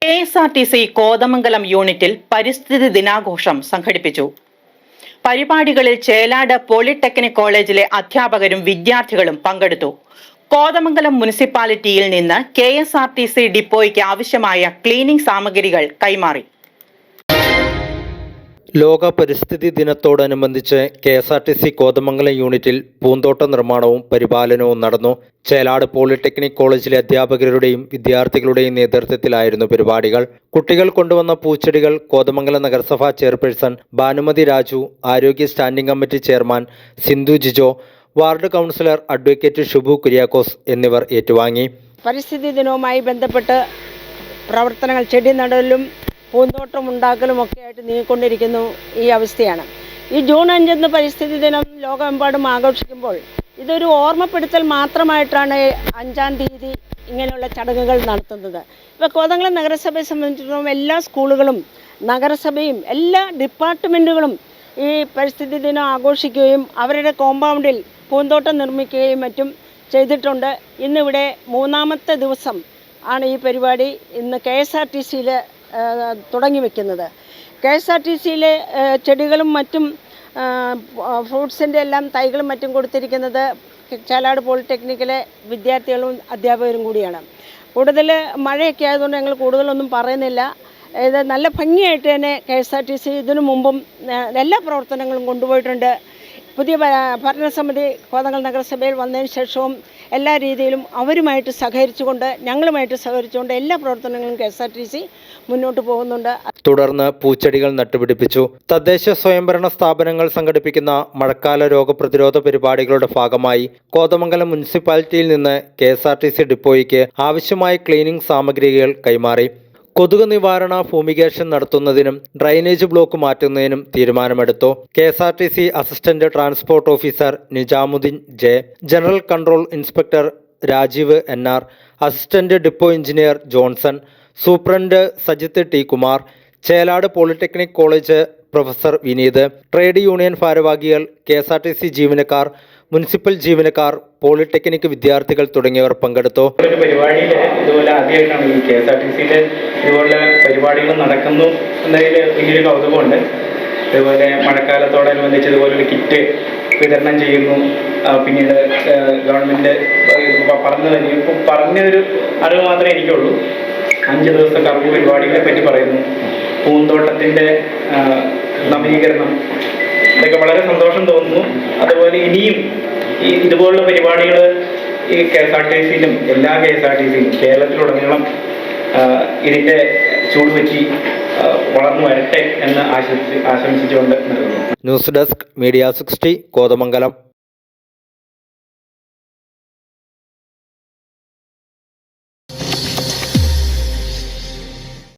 KSRTC Kothamangalam യൂണിറ്റിൽ പരിസ്ഥിതി ദിനാഘോഷം സംഘടിപ്പിച്ചു. പരിപാടികളിൽ ചേലാട് പോളിടെക്നിക് കോളേജിലെ അധ്യാപകരും വിദ്യാർത്ഥികളും പങ്കെടുത്തു. കോതമംഗലം മുനിസിപ്പാലിറ്റിയിൽ നിന്ന് KSRTC ഡിപ്പോയ്ക്ക് ആവശ്യമായ ക്ലീനിംഗ് സാമഗ്രികൾ കൈമാറി. ലോക പരിസ്ഥിതി ദിനത്തോടനുബന്ധിച്ച് KSRTC കോതമംഗലം യൂണിറ്റിൽ പൂന്തോട്ട നിർമ്മാണവും പരിപാലനവും നടന്നു. ചേലാട് പോളിടെക്നിക് കോളേജിലെ അധ്യാപകരുടെയും വിദ്യാർത്ഥികളുടെയും നേതൃത്വത്തിലായിരുന്നു പരിപാടികൾ. കുട്ടികൾ കൊണ്ടുവന്ന പൂച്ചെടികൾ കോതമംഗലം നഗരസഭാ ചെയർപേഴ്സൺ ഭാനുമതി രാജു, ആരോഗ്യ standing committee chairman Sindhu Jijo, ward councillor advocate Shubu Kuriakose എന്നിവർ ഏറ്റുവാങ്ങി. പരിസ്ഥിതി ദിനവുമായി ബന്ധപ്പെട്ട് പ്രവർത്തനങ്ങൾ ചെടി നടലും പൂന്തോട്ടം ഉണ്ടാക്കലുമൊക്കെ ആയിട്ട് നീങ്ങിക്കൊണ്ടിരിക്കുന്നു ഈ അവസ്ഥയാണ്. ഈ ജൂൺ 5 പരിസ്ഥിതി ദിനം ലോകമെമ്പാടും ആഘോഷിക്കുമ്പോൾ ഇതൊരു ഓർമ്മപ്പെടുത്തൽ മാത്രമായിട്ടാണ് 5-ാം തീയതി ഇങ്ങനെയുള്ള ചടങ്ങുകൾ നടത്തുന്നത്. ഇപ്പോൾ കോതമംഗലം നഗരസഭയെ സംബന്ധിച്ചിടത്തോളം എല്ലാ സ്കൂളുകളും നഗരസഭയും എല്ലാ ഡിപ്പാർട്ട്മെൻറ്റുകളും ഈ പരിസ്ഥിതി ദിനം ആഘോഷിക്കുകയും അവരുടെ കോമ്പൗണ്ടിൽ പൂന്തോട്ടം നിർമ്മിക്കുകയും മറ്റും ചെയ്തിട്ടുണ്ട്. ഇന്നിവിടെ 3ാമത്തെ ദിവസം ആണ് ഈ പരിപാടി ഇന്ന് KSRTCയിൽ തുടങ്ങി വയ്ക്കുന്നത്. KSRTCയിലെ ചെടികളും മറ്റും ഫ്രൂട്ട്സിൻ്റെ എല്ലാം തൈകളും മറ്റും കൊടുത്തിരിക്കുന്നത് ചേലാട് പോളിടെക്നിക്കിലെ വിദ്യാർത്ഥികളും അധ്യാപകരും കൂടിയാണ്. കൂടുതൽ മഴയൊക്കെ ആയതുകൊണ്ട് ഞങ്ങൾ കൂടുതലൊന്നും പറയുന്നില്ല. ഇത് നല്ല ഭംഗിയായിട്ട് തന്നെ KSRTC ഇതിനു മുമ്പും എല്ലാ പ്രവർത്തനങ്ങളും കൊണ്ടുപോയിട്ടുണ്ട്. പുതിയ ഭരണസമിതി കോതമംഗലം നഗരസഭയിൽ വന്നതിന് ശേഷവും എല്ലാ രീതിയിലും അവരുമായിട്ട് സഹകരിച്ചുകൊണ്ട് ഞങ്ങളുമായിട്ട് സഹകരിച്ചുകൊണ്ട് എല്ലാ പ്രവർത്തനങ്ങളും KSRTC മുന്നോട്ട് പോകുന്നുണ്ട്. തുടർന്ന് പൂച്ചെടികൾ നട്ടുപിടിപ്പിച്ചു. തദ്ദേശ സ്വയംഭരണ സ്ഥാപനങ്ങൾ സംഘടിപ്പിക്കുന്ന മഴക്കാല രോഗപ്രതിരോധ പരിപാടികളുടെ ഭാഗമായി കോതമംഗലം മുനിസിപ്പാലിറ്റിയിൽ നിന്ന് KSRTC ഡിപ്പോയ്ക്ക് ആവശ്യമായ ക്ലീനിംഗ് സാമഗ്രികൾ കൈമാറി. കൊതുക് നിവാരണ ഫൂമിഗേഷൻ നടത്തുന്നതിനും ഡ്രൈനേജ് ബ്ലോക്ക് മാറ്റുന്നതിനും തീരുമാനമെടുത്തു. KSRTC assistant transport officer Nizamuddin J, general control inspector Rajeev NR, assistant depot engineer Johnson, superintendent Sajith T. Kumar, Chelad polytechnic college professor Vineeth, trade union ഭാരവാഹികൾ, KSRTC ജീവനക്കാർ, മുനിസിപ്പൽ ജീവനക്കാർ, പോളിടെക്നിക് വിദ്യാർത്ഥികൾ തുടങ്ങിയവർ പങ്കെടുത്തു. ഒരു പരിപാടിയിൽ ഇതുപോലെ ആദ്യമായിട്ടാണ് ഈ KSRTCയിൽ ഇതുപോലെ പരിപാടികൾ നടക്കുന്നു എന്നതിൽ വലിയൊരു കൗതുകമുണ്ട്. ഇതുപോലെ മഴക്കാലത്തോടനുബന്ധിച്ച് ഇതുപോലൊരു കിറ്റ് വിതരണം ചെയ്യുന്നു. പിന്നീട് ഗവൺമെൻറ് പറഞ്ഞൊരു അറിവ് മാത്രമേ എനിക്കുള്ളൂ. 5 ദിവസത്തെ കർമ്മ പരിപാടികളെ പറ്റി പറയുന്നു. പൂന്തോട്ടത്തിൻ്റെ നവീകരണം, ഇതൊക്കെ വളരെ സന്തോഷം തോന്നുന്നു. അതുപോലെ ഇനിയും ഇതുപോലുള്ള പരിപാടികൾ ഈ KSRTCയിലും എല്ലാ KSRTCയിലും കേരളത്തിലുടനീളം ഇതിൻ്റെ ചൂടുവെച്ച് വളർന്നു വരട്ടെ എന്ന് ആശംസിച്ചുകൊണ്ട് നിർത്തുന്നു. News desk media 60 Kothamangalam.